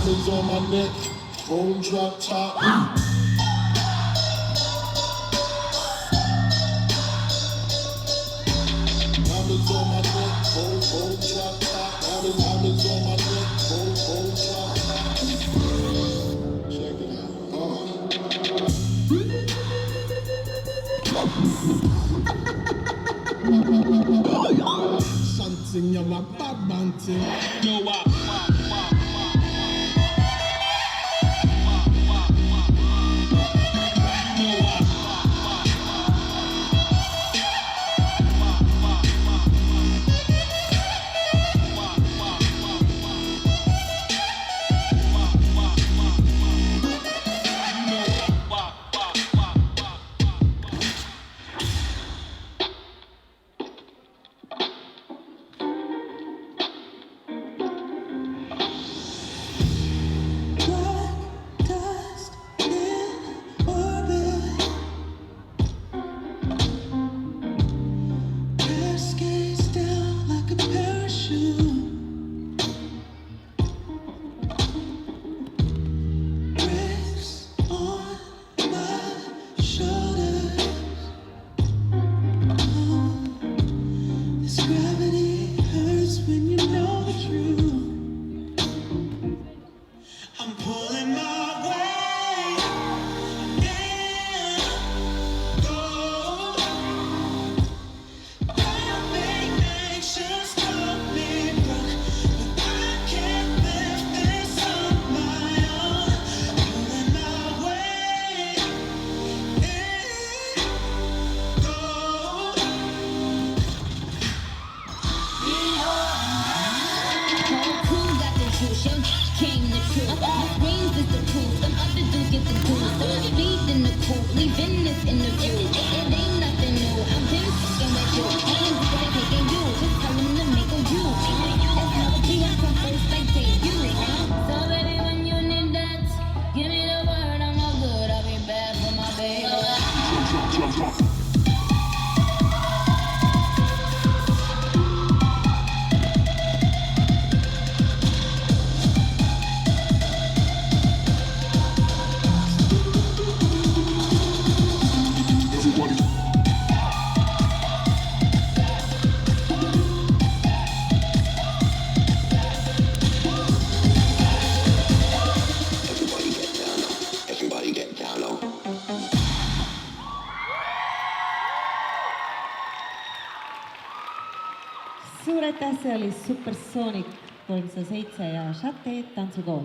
Diamonds on my neck, gold drop top. Diamonds on my neck, gold drop top. Diamonds on my neck, gold drop top. Check it out. Something you're a bad man thing. Yo, Suur aitäh, see oli Supersonic 307 ja Chateed tantsukool.